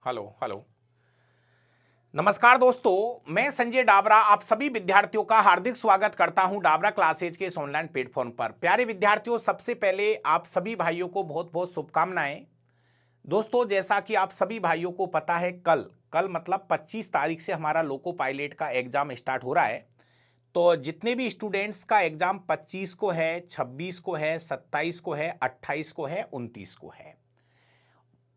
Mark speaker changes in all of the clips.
Speaker 1: Hello hello. नमस्कार दोस्तों, मैं संजय डाबरा आप सभी विद्यार्थियों का हार्दिक स्वागत करता हूं डाबरा क्लासेज के इस ऑनलाइन प्लेटफॉर्म पर। प्यारे विद्यार्थियों, सबसे पहले आप सभी भाइयों को बहुत बहुत शुभकामनाएं। दोस्तों, जैसा कि आप सभी भाइयों को पता है, कल कल मतलब 25 तारीख से हमारा लोको पायलट का एग्जाम स्टार्ट हो रहा है। तो जितने भी स्टूडेंट्स का एग्जाम 25 को है, 26 को है, 27 को है, 28 को है, 29 को है,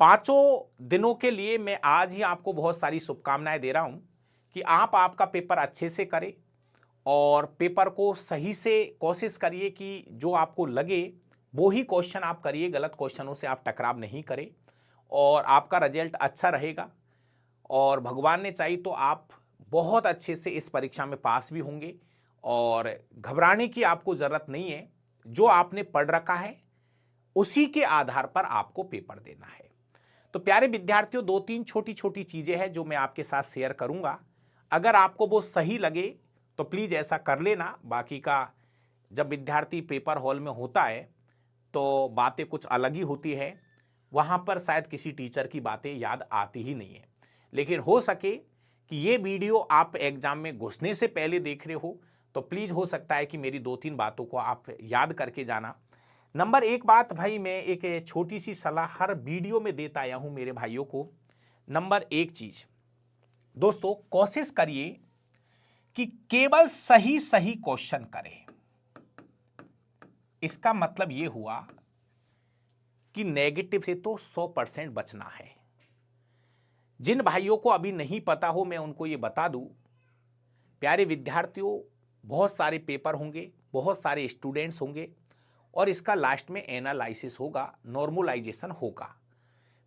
Speaker 1: पांचों दिनों के लिए मैं आज ही आपको बहुत सारी शुभकामनाएं दे रहा हूं कि आप आपका पेपर अच्छे से करें और पेपर को सही से कोशिश करिए कि जो आपको लगे वो ही क्वेश्चन आप करिए, गलत क्वेश्चनों से आप टकराव नहीं करें और आपका रिजल्ट अच्छा रहेगा। और भगवान ने चाहिए तो आप बहुत अच्छे से इस परीक्षा में पास भी होंगे और घबराने की आपको जरूरत नहीं है। जो आपने पढ़ रखा है उसी के आधार पर आपको पेपर देना है। तो प्यारे विद्यार्थियों, दो तीन छोटी छोटी चीजें हैं जो मैं आपके साथ शेयर करूंगा। अगर आपको वो सही लगे तो प्लीज ऐसा कर लेना। बाकी का जब विद्यार्थी पेपर हॉल में होता है तो बातें कुछ अलग ही होती है, वहां पर शायद किसी टीचर की बातें याद आती ही नहीं है। लेकिन हो सके कि ये वीडियो आप एग्जाम में घुसने से पहले देख रहे हो तो प्लीज हो सकता है कि मेरी दो तीन बातों को आप याद करके जाना। नंबर एक बात भाई, मैं एक छोटी सी सलाह हर वीडियो में देता आया हूं मेरे भाइयों को। नंबर एक चीज दोस्तों, कोशिश करिए कि केवल सही सही क्वेश्चन करें। इसका मतलब यह हुआ कि नेगेटिव से तो 100% बचना है। जिन भाइयों को अभी नहीं पता हो मैं उनको यह बता दूं, प्यारे विद्यार्थियों, बहुत सारे पेपर होंगे, बहुत सारे स्टूडेंट्स होंगे और इसका लास्ट में एनालिसिस होगा, नॉर्मलाइजेशन होगा।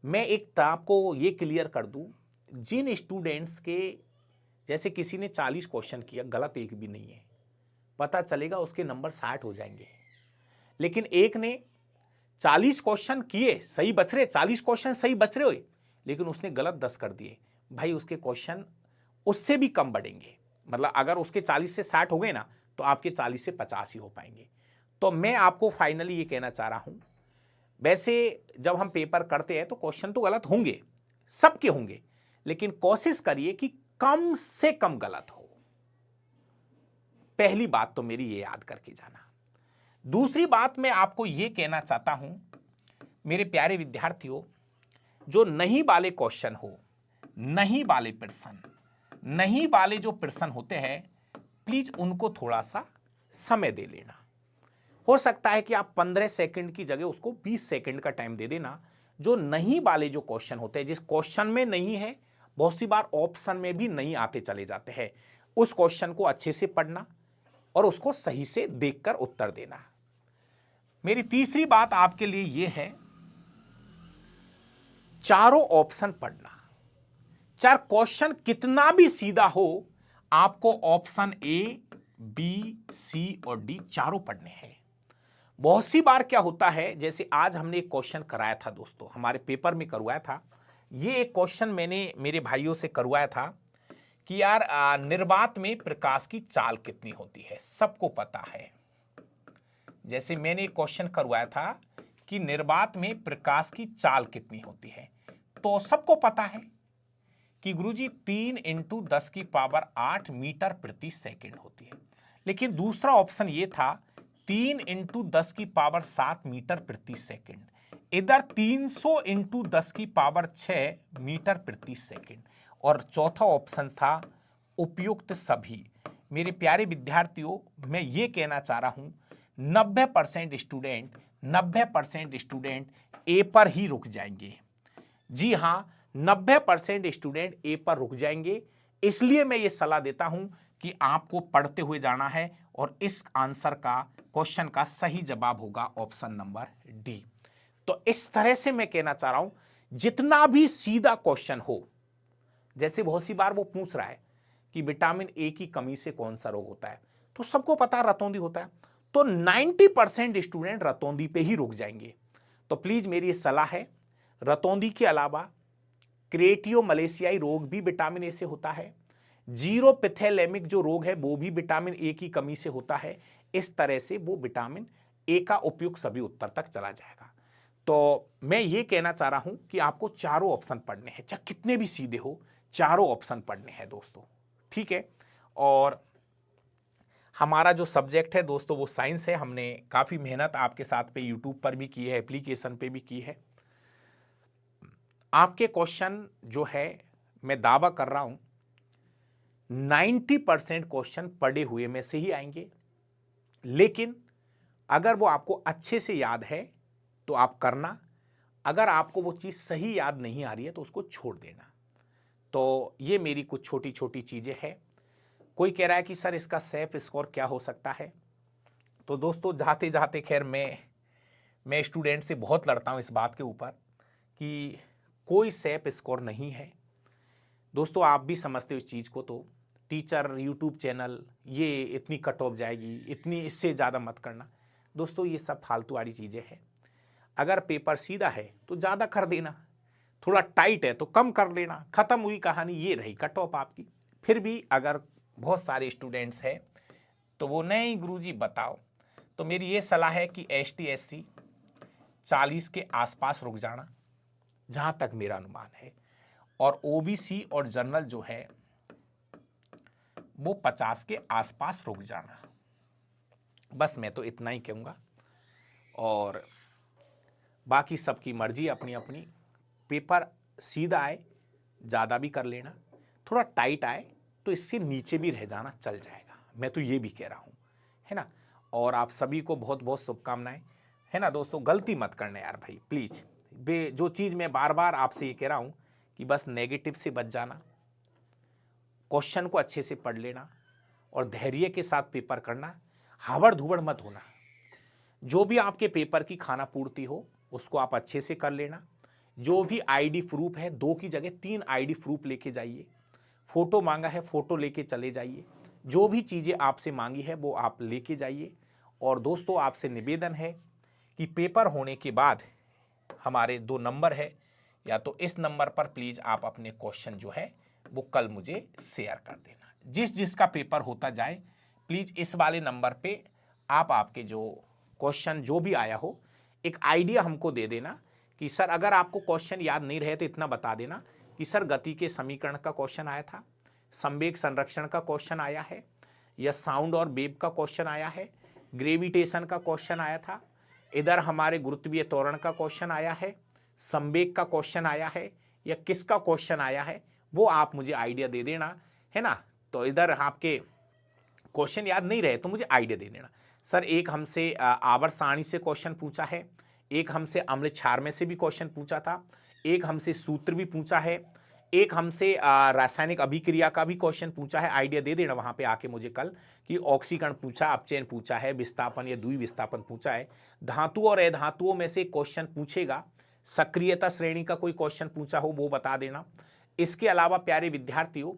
Speaker 1: मैं एक तो आपको ये क्लियर कर दूं, जिन स्टूडेंट्स के जैसे किसी ने 40 क्वेश्चन किया, गलत एक भी नहीं है, पता चलेगा उसके नंबर 60 हो जाएंगे। लेकिन एक ने 40 क्वेश्चन किए, सही बच रहे, 40 क्वेश्चन सही बच रहे हुए, लेकिन उसने गलत 10 कर दिए, भाई उसके क्वेश्चन उससे भी कम बढ़ेंगे। मतलब अगर उसके 40 से 60 हो गए ना तो आपके 40 से 50 ही हो पाएंगे। तो मैं आपको फाइनली ये कहना चाह रहा हूं, वैसे जब हम पेपर करते हैं तो क्वेश्चन तो गलत होंगे, सबके होंगे, लेकिन कोशिश करिए कि कम से कम गलत हो। पहली बात तो मेरी ये याद करके जाना। दूसरी बात मैं आपको ये कहना चाहता हूं मेरे प्यारे विद्यार्थियों, जो नहीं वाले क्वेश्चन हो, नहीं वाले प्रश्न, नहीं वाले जो प्रश्न होते हैं, प्लीज उनको थोड़ा सा समय दे लेना। हो सकता है कि आप 15 सेकंड की जगह उसको 20 सेकंड का टाइम दे देना। जो नहीं वाले जो क्वेश्चन होते हैं, जिस क्वेश्चन में नहीं है, बहुत सी बार ऑप्शन में भी नहीं आते चले जाते हैं, उस क्वेश्चन को अच्छे से पढ़ना और उसको सही से देखकर उत्तर देना। मेरी तीसरी बात आपके लिए यह है, चारों ऑप्शन पढ़ना। चार क्वेश्चन कितना भी सीधा हो, आपको ऑप्शन ए, बी, सी और डी चारों पढ़ने हैं। बहुत सी बार क्या होता है, जैसे आज हमने एक क्वेश्चन कराया था दोस्तों, हमारे पेपर में करवाया था। ये एक क्वेश्चन मैंने मेरे भाइयों से करवाया था कि यार निर्वात में प्रकाश की चाल कितनी होती है, सबको पता है। जैसे मैंने एक क्वेश्चन करवाया था कि निर्वात में प्रकाश की चाल कितनी होती है, तो सबको पता है कि गुरुजी 3 इंटू 10 की पावर 8 मीटर प्रति सेकंड होती है। लेकिन दूसरा ऑप्शन ये था 3 इंटू 10 की पावर 7 मीटर प्रति सेकंड, इधर 300 इंटू 10 की पावर 6 मीटर प्रति सेकंड, और चौथा ऑप्शन था उपयुक्त सभी। मेरे प्यारे विद्यार्थियों, मैं ये कहना चाह रहा हूं 90% स्टूडेंट ए पर ही रुक जाएंगे। जी हां, 90% स्टूडेंट ए पर रुक जाएंगे। इसलिए मैं ये सलाह देता हूं कि आपको पढ़ते हुए जाना है और इस आंसर का, क्वेश्चन का सही जवाब होगा ऑप्शन नंबर डी। तो इस तरह से मैं कहना चाह रहा हूं, जितना भी सीधा क्वेश्चन हो, जैसे बहुत सी बार वो पूछ रहा है कि विटामिन ए की कमी से कौन सा रोग होता है, तो सबको पता है रतौंधी होता है, तो 90% स्टूडेंट रतौंधी पे ही रुक जाएंगे। तो प्लीज मेरी ये सलाह है, रतौंधी के अलावा क्रिएटियो मलेशियाई रोग भी विटामिन ए से होता है, जीरोपिथेलेमिक जो रोग है वो भी विटामिन ए की कमी से होता है। इस तरह से वो विटामिन ए का उपयुक्त सभी उत्तर तक चला जाएगा। तो मैं ये कहना चाह रहा हूं कि आपको चारों ऑप्शन पढ़ने हैं, चाहे कितने भी सीधे हो, चारों ऑप्शन पढ़ने हैं दोस्तों, ठीक है। और हमारा जो सब्जेक्ट है दोस्तों वो साइंस है। हमने काफ़ी मेहनत आपके साथ पे यूट्यूब पर भी की है, एप्लीकेशन पे भी की है। आपके क्वेश्चन जो है, मैं दावा कर रहा हूं 90% क्वेश्चन पढ़े हुए में से ही आएंगे। लेकिन अगर वो आपको अच्छे से याद है तो आप करना, अगर आपको वो चीज़ सही याद नहीं आ रही है तो उसको छोड़ देना। तो ये मेरी कुछ छोटी छोटी चीज़ें हैं। कोई कह रहा है कि सर इसका सेफ स्कोर क्या हो सकता है। तो दोस्तों जाते जाते खैर मैं स्टूडेंट से बहुत लड़ता हूँ इस बात के ऊपर कि कोई सेफ स्कोर नहीं है। दोस्तों आप भी समझते हो इस चीज़ को, तो टीचर, यूट्यूब चैनल, ये इतनी कट ऑफ जाएगी, इतनी, इससे ज़्यादा मत करना। दोस्तों ये सब फालतू वाली चीज़ें हैं। अगर पेपर सीधा है तो ज़्यादा कर देना, थोड़ा टाइट है तो कम कर लेना, खत्म हुई कहानी। ये रही कट ऑफ आपकी। फिर भी अगर बहुत सारे स्टूडेंट्स हैं तो वो नहीं गुरुजी बताओ, तो मेरी ये सलाह है कि ST SC 40 के आसपास रुक जाना, जहां तक मेरा अनुमान है। और OBC और जनरल जो है वो 50 के आसपास रुक जाना। बस मैं तो इतना ही कहूँगा, और बाकी सबकी मर्जी अपनी अपनी। पेपर सीधा आए ज़्यादा भी कर लेना, थोड़ा टाइट आए तो इससे नीचे भी रह जाना, चल जाएगा। मैं तो ये भी कह रहा हूँ, है ना। और आप सभी को बहुत बहुत शुभकामनाएं, है ना दोस्तों। गलती मत करना यार भाई, प्लीज़। जो चीज़ मैं बार बार आपसे ये कह रहा हूँ कि बस नेगेटिव से बच जाना, क्वेश्चन को अच्छे से पढ़ लेना और धैर्य के साथ पेपर करना, हावड़ धुबड़ मत होना। जो भी आपके पेपर की खाना पूर्ति हो उसको आप अच्छे से कर लेना। जो भी ID प्रूफ है, 2 की जगह 3 ID प्रूफ लेके जाइए। फोटो मांगा है, फोटो लेके चले जाइए। जो भी चीज़ें आपसे मांगी है वो आप लेके जाइए। और दोस्तों आपसे निवेदन है कि पेपर होने के बाद हमारे 2 नंबर है, या तो इस नंबर पर प्लीज़ आप अपने क्वेश्चन जो है वो कल मुझे शेयर कर देना। जिसका पेपर होता जाए प्लीज़ इस वाले नंबर पे आप आपके जो क्वेश्चन जो भी आया हो एक आइडिया हमको दे देना कि सर, अगर आपको क्वेश्चन याद नहीं रहे तो इतना बता देना कि सर गति के समीकरण का क्वेश्चन आया था, संवेग संरक्षण का क्वेश्चन आया है, या साउंड और वेव का क्वेश्चन आया है, ग्रेविटेशन का क्वेश्चन आया था, इधर हमारे गुरुत्वीय त्वरण का क्वेश्चन आया है, संवेग का क्वेश्चन आया है, या किसका क्वेश्चन आया है, वो आप मुझे आइडिया दे देना, है ना। तो इधर आपके क्वेश्चन याद नहीं रहे तो मुझे आइडिया दे देना। सर एक हमसे आवर्त सारणी से क्वेश्चन पूछा है, एक हमसे अम्ल क्षार में से भी क्वेश्चन पूछा था, एक हमसे सूत्र भी पूछा है, एक हमसे रासायनिक अभिक्रिया का भी क्वेश्चन पूछा है। आइडिया दे देना वहां पे आके मुझे कल कि ऑक्सीकरण पूछा, अपचयन पूछा है, विस्थापन या द्विविस्थापन पूछा है, धातु और अधातुओं में से क्वेश्चन पूछेगा, सक्रियता श्रेणी का कोई क्वेश्चन पूछा हो वो बता देना। इसके अलावा प्यारे विद्यार्थियों,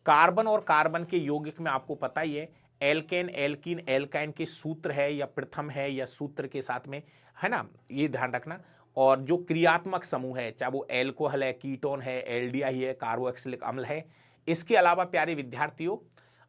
Speaker 1: कार्बन और कार्बन के यौगिक में आपको पता ही है, एल्केन, एल्कीन, एल्काइन के सूत्र है या प्रथम है या सूत्र के साथ में, है ना, ये ध्यान रखना। और जो क्रियात्मक समूह है, चाहे वो एल्कोहल है, कीटोन है, एल्डिहाइड है, कार्बोक्सिलिक अम्ल है। इसके अलावा प्यारे विद्यार्थियों,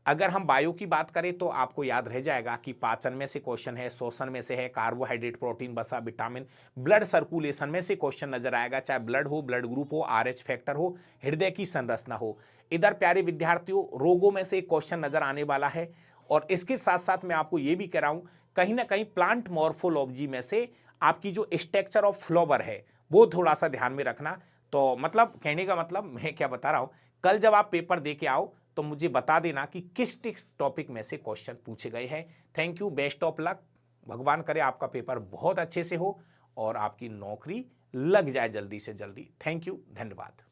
Speaker 1: अगर हम बायो की बात करें तो आपको याद रह जाएगा कि पाचन में से क्वेश्चन है, श्वसन में से है, कार्बोहाइड्रेट, प्रोटीन, वसा, विटामिन, ब्लड सर्कुलेशन में से क्वेश्चन नजर आएगा, चाहे ब्लड हो, ब्लड ग्रुप हो, RH फैक्टर हो, हृदय की संरचना हो। इधर प्यारे विद्यार्थियों रोगों में से एक क्वेश्चन नजर आने वाला है। और इसके साथ साथ मैं आपको यह भी कह रहा हूं, कहीं ना कहीं प्लांट मॉर्फोलॉजी में से आपकी जो स्ट्रक्चर ऑफ फ्लावर है वो थोड़ा सा ध्यान में रखना। तो मतलब कहने का मतलब मैं क्या बता रहा हूं, कल जब आप पेपर दे के आओ तो मुझे बता देना कि किस टॉपिक में से क्वेश्चन पूछे गए हैं। Thank you, best of luck. भगवान करे आपका पेपर बहुत अच्छे से हो और आपकी नौकरी लग जाए जल्दी से जल्दी। थैंक यू, धन्यवाद।